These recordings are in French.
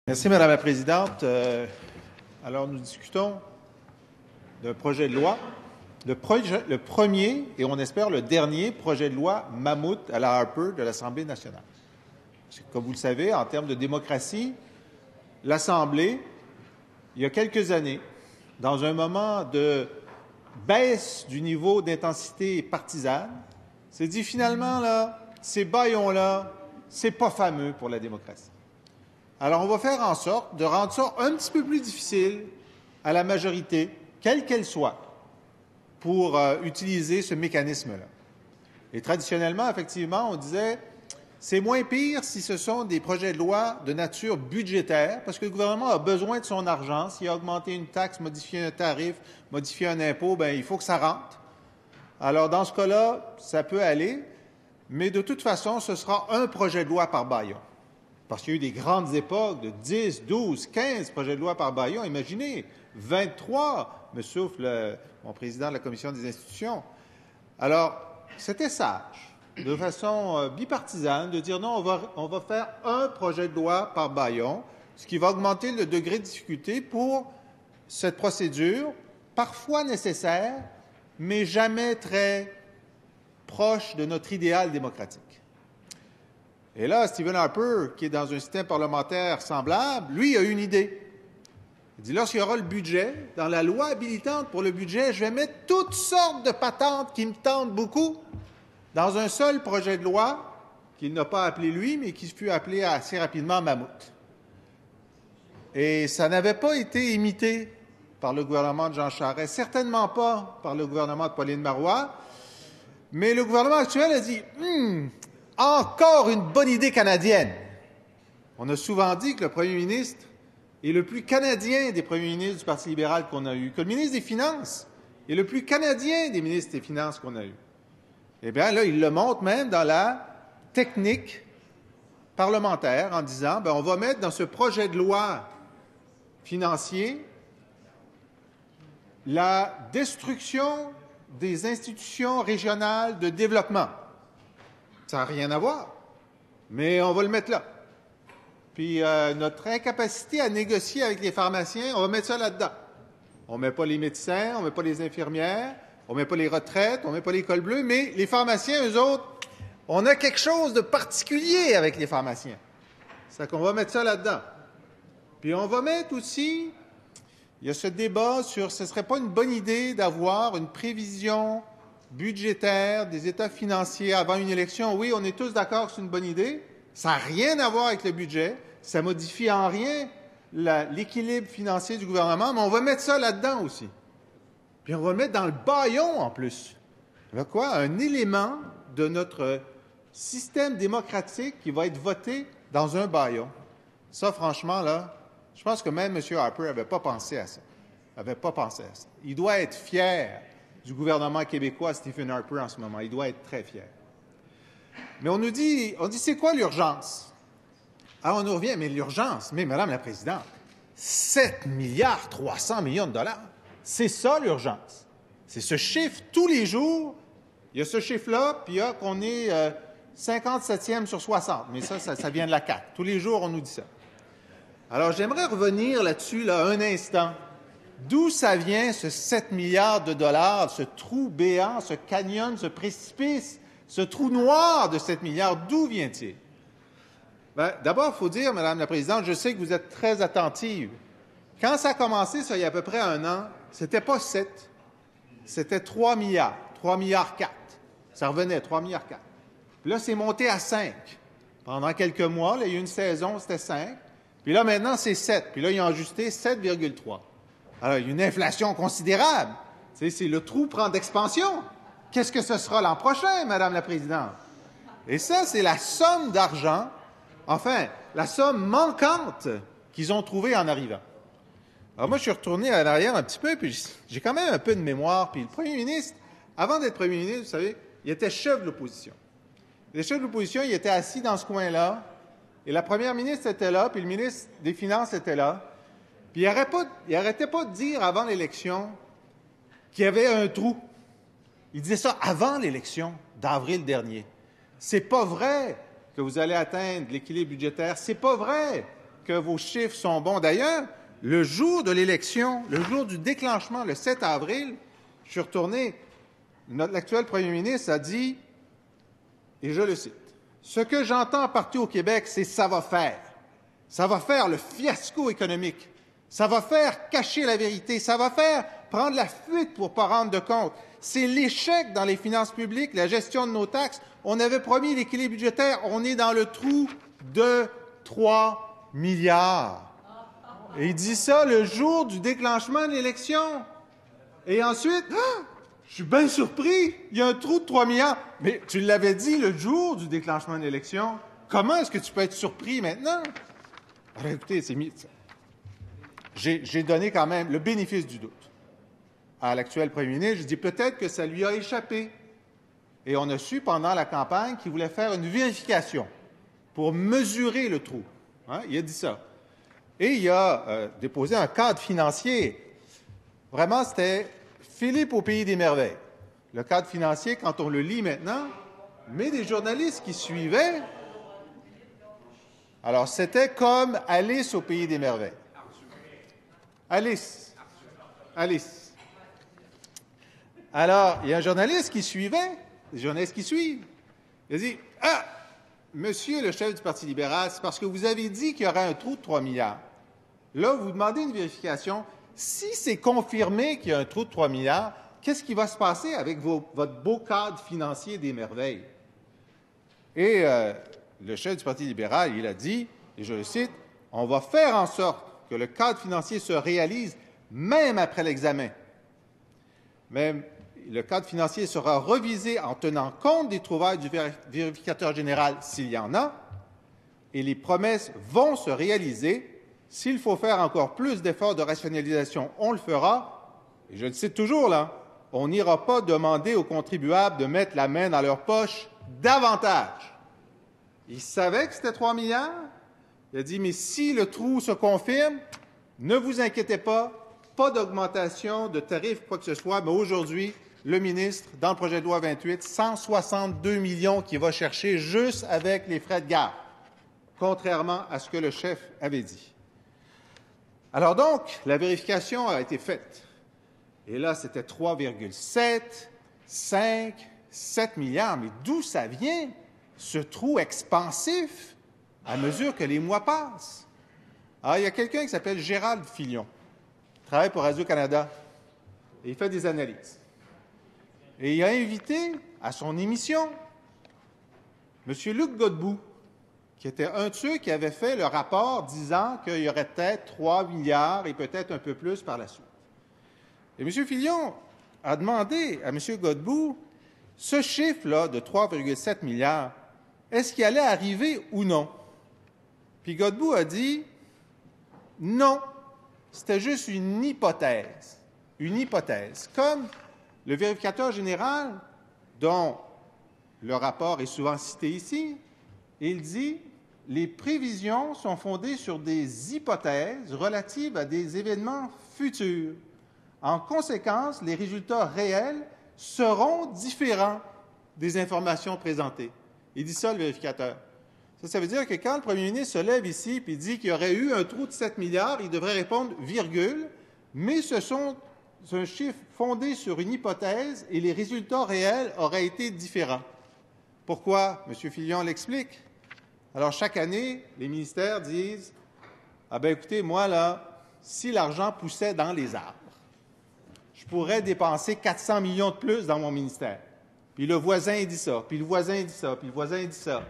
Merci, Madame la Présidente. Alors, nous discutons d'un projet de loi, le premier et on espère le dernier projet de loi mammouth à la Harper de l'Assemblée nationale. Comme vous le savez, en termes de démocratie, l'Assemblée, il y a quelques années, dans un moment de baisse du niveau d'intensité partisane, s'est dit finalement, là, ces bâillons-là, c'est pas fameux pour la démocratie. Alors, on va faire en sorte de rendre ça un petit peu plus difficile à la majorité, quelle qu'elle soit, pour utiliser ce mécanisme-là. Et traditionnellement, effectivement, on disait, c'est moins pire si ce sont des projets de loi de nature budgétaire, parce que le gouvernement a besoin de son argent. S'il a augmenté une taxe, modifié un tarif, modifié un impôt, bien, il faut que ça rentre. Alors, dans ce cas-là, ça peut aller, mais de toute façon, ce sera un projet de loi par bâillon. Parce qu'il y a eu des grandes époques de 10, 12, 15 projets de loi par bâillon. Imaginez, 23, me souffle mon président de la Commission des institutions. Alors, c'était sage, de façon bipartisane, de dire non, on va faire un projet de loi par bâillon, ce qui va augmenter le degré de difficulté pour cette procédure, parfois nécessaire, mais jamais très proche de notre idéal démocratique. Et là, Stephen Harper, qui est dans un système parlementaire semblable, lui, a une idée. Il dit, lorsqu'il y aura le budget, dans la loi habilitante pour le budget, je vais mettre toutes sortes de patentes qui me tentent beaucoup dans un seul projet de loi qu'il n'a pas appelé lui, mais qui fut appelé assez rapidement Mammouth. Et ça n'avait pas été imité par le gouvernement de Jean Charest, certainement pas par le gouvernement de Pauline Marois, mais le gouvernement actuel a dit encore une bonne idée canadienne. On a souvent dit que le premier ministre est le plus canadien des premiers ministres du Parti libéral qu'on a eu, que le ministre des Finances est le plus canadien des ministres des Finances qu'on a eu. Eh bien, là, il le montre même dans la technique parlementaire en disant, bien, on va mettre dans ce projet de loi financier la destruction des institutions régionales de développement. Ça n'a rien à voir, mais on va le mettre là. Puis notre incapacité à négocier avec les pharmaciens, on va mettre ça là-dedans. On ne met pas les médecins, on ne met pas les infirmières, on ne met pas les retraites, on ne met pas les cols bleus, mais les pharmaciens, eux autres, on a quelque chose de particulier avec les pharmaciens. C'est qu'on va mettre ça là-dedans. Puis on va mettre aussi, il y a ce débat sur ce ne serait pas une bonne idée d'avoir une prévision budgétaire, des états financiers avant une élection. Oui, on est tous d'accord que c'est une bonne idée. Ça n'a rien à voir avec le budget. Ça modifie en rien l'équilibre financier du gouvernement, mais on va mettre ça là-dedans aussi. Puis on va le mettre dans le bâillon en plus. Là, quoi? Un élément de notre système démocratique qui va être voté dans un bâillon. Ça, franchement, là, je pense que même M. Harper n'avait pas pensé à ça. Il doit être fier du gouvernement québécois, Stephen Harper, en ce moment. Il doit être très fier. Mais on dit, c'est quoi l'urgence? Alors, on nous revient, mais l'urgence, mais Madame la Présidente, 7 milliards 300 millions de dollars, c'est ça l'urgence. C'est ce chiffre, tous les jours, il y a ce chiffre-là, puis il y a qu'on est 57e sur 60, mais ça vient de la CAQ. Tous les jours, on nous dit ça. Alors, j'aimerais revenir là-dessus, là, un instant. D'où ça vient, ce 7 milliards de dollars, ce trou béant, ce canyon, ce précipice, ce trou noir de 7 milliards, d'où vient-il? Bien, d'abord, il faut dire, Madame la Présidente, je sais que vous êtes très attentive. Quand ça a commencé, ça, il y a à peu près un an, c'était pas 7, c'était 3 milliards, 3 milliards 4. Ça revenait, 3 milliards 4. Puis là, c'est monté à 5. Pendant quelques mois, là, il y a eu une saison, c'était 5. Puis là, maintenant, c'est 7. Puis là, ils ont ajusté 7,3. Alors, il y a une inflation considérable. C'est le trou prend d'expansion. Qu'est-ce que ce sera l'an prochain, Madame la Présidente? Et ça, c'est la somme d'argent, enfin, la somme manquante qu'ils ont trouvée en arrivant. Alors moi, je suis retourné à l'arrière un petit peu, puis j'ai quand même un peu de mémoire. Puis le premier ministre, avant d'être premier ministre, vous savez, il était chef de l'opposition. Le chef de l'opposition, il était assis dans ce coin-là, et la première ministre était là, puis le ministre des Finances était là. Puis il n'arrêtait pas de dire avant l'élection qu'il y avait un trou. Il disait ça avant l'élection d'avril dernier. C'est pas vrai que vous allez atteindre l'équilibre budgétaire. C'est pas vrai que vos chiffres sont bons. D'ailleurs, le jour de l'élection, le jour du déclenchement, le 7 avril, je suis retourné, l'actuel premier ministre a dit, et je le cite, « Ce que j'entends partout au Québec, c'est « ça va faire ». Ça va faire le fiasco économique. Ça va faire cacher la vérité. Ça va faire prendre la fuite pour ne pas rendre de compte. C'est l'échec dans les finances publiques, la gestion de nos taxes. On avait promis l'équilibre budgétaire. On est dans le trou de 3 milliards. Et il dit ça le jour du déclenchement de l'élection. Et ensuite, je suis bien surpris, il y a un trou de 3 milliards. Mais tu l'avais dit le jour du déclenchement de l'élection. Comment est-ce que tu peux être surpris maintenant? Alors, écoutez, j'ai donné quand même le bénéfice du doute à l'actuel premier ministre. Je dis peut-être que ça lui a échappé. Et on a su pendant la campagne qu'il voulait faire une vérification pour mesurer le trou. Hein? Il a dit ça. Et il a déposé un cadre financier. Vraiment, c'était Philippe au pays des merveilles. Le cadre financier, quand on le lit maintenant, mais des journalistes qui suivaient. Alors, c'était comme Alice au pays des merveilles. Alice. Alors, il y a un journaliste qui suivait, des journalistes qui suivent. Il a dit, « Ah, monsieur le chef du Parti libéral, c'est parce que vous avez dit qu'il y aurait un trou de 3 milliards. Là, vous demandez une vérification. Si c'est confirmé qu'il y a un trou de 3 milliards, qu'est-ce qui va se passer avec votre beau cadre financier des merveilles? » Et le chef du Parti libéral, il a dit, et je le cite, « On va faire en sorte que le cadre financier se réalise même après l'examen. Même le cadre financier sera revisé en tenant compte des trouvailles du vérificateur général s'il y en a, et les promesses vont se réaliser. S'il faut faire encore plus d'efforts de rationalisation, on le fera. Et je le cite toujours là, on n'ira pas demander aux contribuables de mettre la main dans leur poche davantage. » Il savait que c'était 3 milliards. Il a dit, mais si le trou se confirme, ne vous inquiétez pas d'augmentation de tarifs, quoi que ce soit, mais aujourd'hui, le ministre, dans le projet de loi 28, 162 millions qu'il va chercher juste avec les frais de garde, contrairement à ce que le chef avait dit. Alors donc, la vérification a été faite. Et là, c'était 3,7, 5, 7 milliards. Mais d'où ça vient, ce trou expansif à mesure que les mois passent? Alors, il y a quelqu'un qui s'appelle Gérald Filion, qui travaille pour Radio-Canada, et il fait des analyses. Et il a invité à son émission M. Luc Godbout, qui était un de ceux qui avait fait le rapport disant qu'il y aurait peut-être 3 milliards et peut-être un peu plus par la suite. Et M. Filion a demandé à M. Godbout, ce chiffre-là de 3,7 milliards, est-ce qu'il allait arriver ou non? Puis Godbout a dit, non, c'était juste une hypothèse. Une hypothèse. Comme le vérificateur général, dont le rapport est souvent cité ici, il dit, les prévisions sont fondées sur des hypothèses relatives à des événements futurs. En conséquence, les résultats réels seront différents des informations présentées. Il dit ça, le vérificateur. Ça veut dire que quand le premier ministre se lève ici et dit qu'il y aurait eu un trou de 7 milliards, il devrait répondre virgule, mais c'est un chiffre fondé sur une hypothèse et les résultats réels auraient été différents. Pourquoi? M. Filion l'explique. Alors, chaque année, les ministères disent, « Ah ben écoutez, moi, là, si l'argent poussait dans les arbres, je pourrais dépenser 400 millions de plus dans mon ministère. » Puis le voisin dit ça, puis le voisin dit ça, puis le voisin dit ça.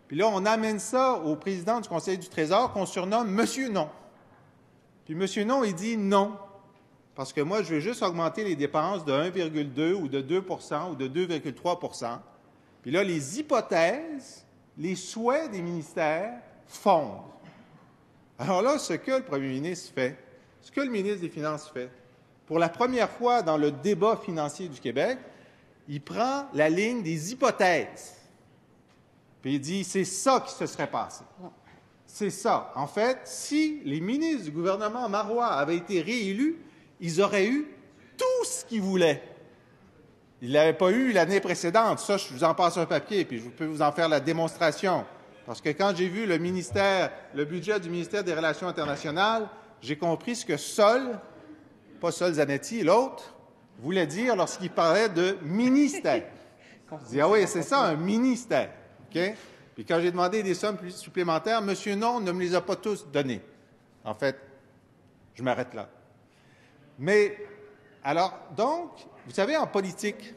Puis là, on amène ça au président du Conseil du Trésor qu'on surnomme Monsieur Non. Puis Monsieur Non, il dit non, parce que moi, je veux juste augmenter les dépenses de 1,2 ou de 2 ou de 2,3 Puis là, les hypothèses, les souhaits des ministères fondent. Alors là, ce que le premier ministre fait, ce que le ministre des Finances fait, pour la première fois dans le débat financier du Québec, il prend la ligne des hypothèses. Puis il dit, c'est ça qui se serait passé. C'est ça. En fait, si les ministres du gouvernement Marois avaient été réélus, ils auraient eu tout ce qu'ils voulaient. Ils ne l'avaient pas eu l'année précédente. Ça, je vous en passe un papier, puis je peux vous en faire la démonstration. Parce que quand j'ai vu le budget du ministère des Relations internationales, j'ai compris ce que Sol, pas Sol Zanetti, l'autre, voulait dire lorsqu'il parlait de ministère. Je dis, ah oui, c'est ça, un ministère. OK? Puis quand j'ai demandé des sommes supplémentaires, Monsieur Non ne me les a pas tous données. En fait, je m'arrête là. Mais, alors, donc, vous savez, en politique,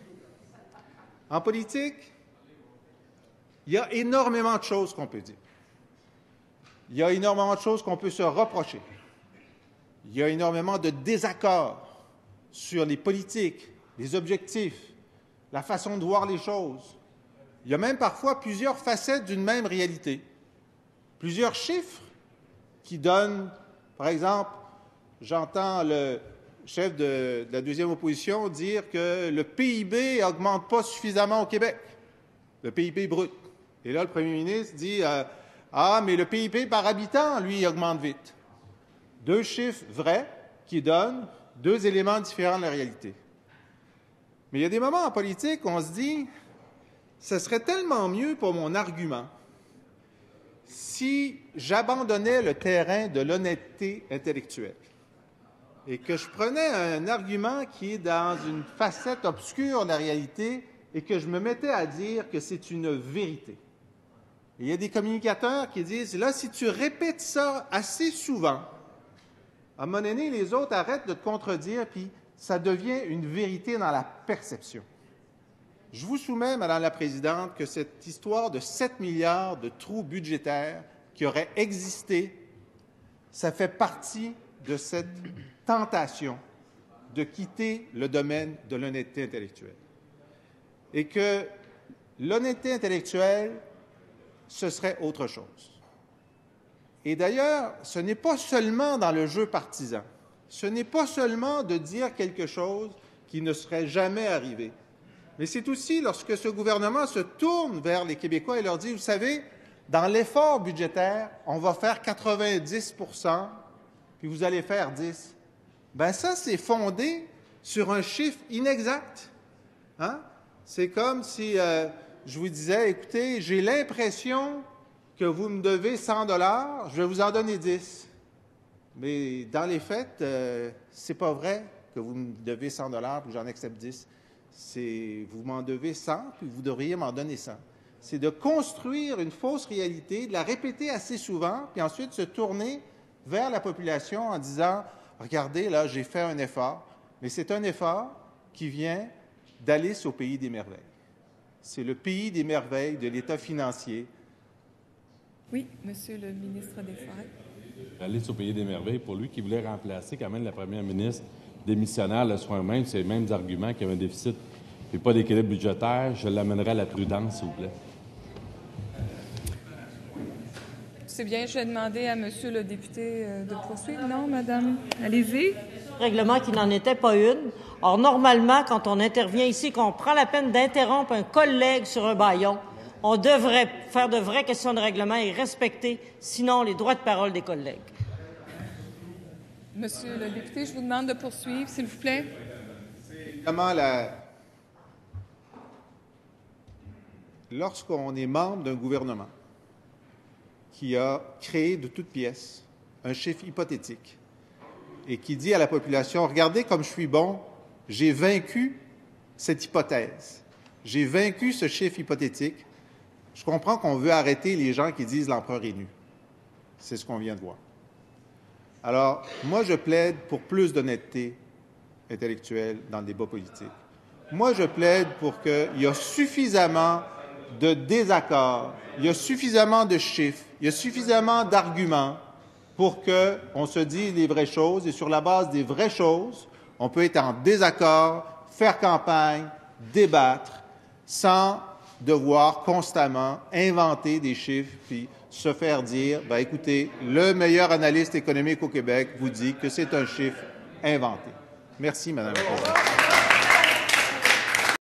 il y a énormément de choses qu'on peut dire. Il y a énormément de choses qu'on peut se reprocher. Il y a énormément de désaccords sur les politiques, les objectifs, la façon de voir les choses. Il y a même parfois plusieurs facettes d'une même réalité. Plusieurs chiffres qui donnent, par exemple, j'entends le chef de la deuxième opposition dire que le PIB n'augmente pas suffisamment au Québec, le PIB brut. Et là, le premier ministre dit ah, mais le PIB par habitant, lui, il augmente vite. Deux chiffres vrais qui donnent deux éléments différents de la réalité. Mais il y a des moments en politique où on se dit ce serait tellement mieux pour mon argument si j'abandonnais le terrain de l'honnêteté intellectuelle et que je prenais un argument qui est dans une facette obscure de la réalité et que je me mettais à dire que c'est une vérité. Et il y a des communicateurs qui disent, là, si tu répètes ça assez souvent, à un moment donné, les autres arrêtent de te contredire, puis ça devient une vérité dans la perception. Je vous soumets, Madame la Présidente, que cette histoire de 7 milliards de trous budgétaires qui auraient existé, ça fait partie de cette tentation de quitter le domaine de l'honnêteté intellectuelle. Et que l'honnêteté intellectuelle, ce serait autre chose. Et d'ailleurs, ce n'est pas seulement dans le jeu partisan. Ce n'est pas seulement de dire quelque chose qui ne serait jamais arrivé. Mais c'est aussi lorsque ce gouvernement se tourne vers les Québécois et leur dit, vous savez, dans l'effort budgétaire, on va faire 90 %, puis vous allez faire 10 %. Bien, ça, c'est fondé sur un chiffre inexact. Hein? C'est comme si je vous disais, écoutez, j'ai l'impression que vous me devez 100 $, je vais vous en donner 10. Mais dans les faits, c'est pas vrai que vous me devez 100 $ et que j'en accepte 10. Vous m'en devez 100, puis vous devriez m'en donner 100. C'est de construire une fausse réalité, de la répéter assez souvent, puis ensuite se tourner vers la population en disant « Regardez, là, j'ai fait un effort. » Mais c'est un effort qui vient d'Alice au pays des merveilles. C'est le pays des merveilles de l'État financier. Oui, Monsieur le ministre des Forêts. Alice au pays des merveilles, pour lui qui voulait remplacer quand même la première ministre démissionnaire le soir même, c'est les mêmes arguments qu'il y avait un déficit et pas d'équilibre budgétaire, je l'amènerai à la prudence, s'il vous plaît. C'est bien, je vais demander à Monsieur le député de poursuivre. Non, Madame? Allez-y. Règlement qui n'en était pas une. Or, normalement, quand on intervient ici, qu'on prend la peine d'interrompre un collègue sur un bâillon, on devrait faire de vraies questions de règlement et respecter, sinon, les droits de parole des collègues. Monsieur le député, je vous demande de poursuivre, s'il vous plaît. Évidemment, lorsqu'on est membre d'un gouvernement qui a créé de toutes pièces un chiffre hypothétique et qui dit à la population, regardez comme je suis bon, j'ai vaincu cette hypothèse, j'ai vaincu ce chiffre hypothétique, je comprends qu'on veut arrêter les gens qui disent l'empereur est nu. C'est ce qu'on vient de voir. Alors, moi, je plaide pour plus d'honnêteté intellectuelle dans le débat politique. Moi, je plaide pour qu'il y ait suffisamment de désaccords, il y a suffisamment de chiffres, il y a suffisamment d'arguments pour qu'on se dise les vraies choses. Et sur la base des vraies choses, on peut être en désaccord, faire campagne, débattre, sans devoir constamment inventer des chiffres puis se faire dire, ben écoutez, le meilleur analyste économique au Québec vous dit que c'est un chiffre inventé. Merci, Madame la Présidente.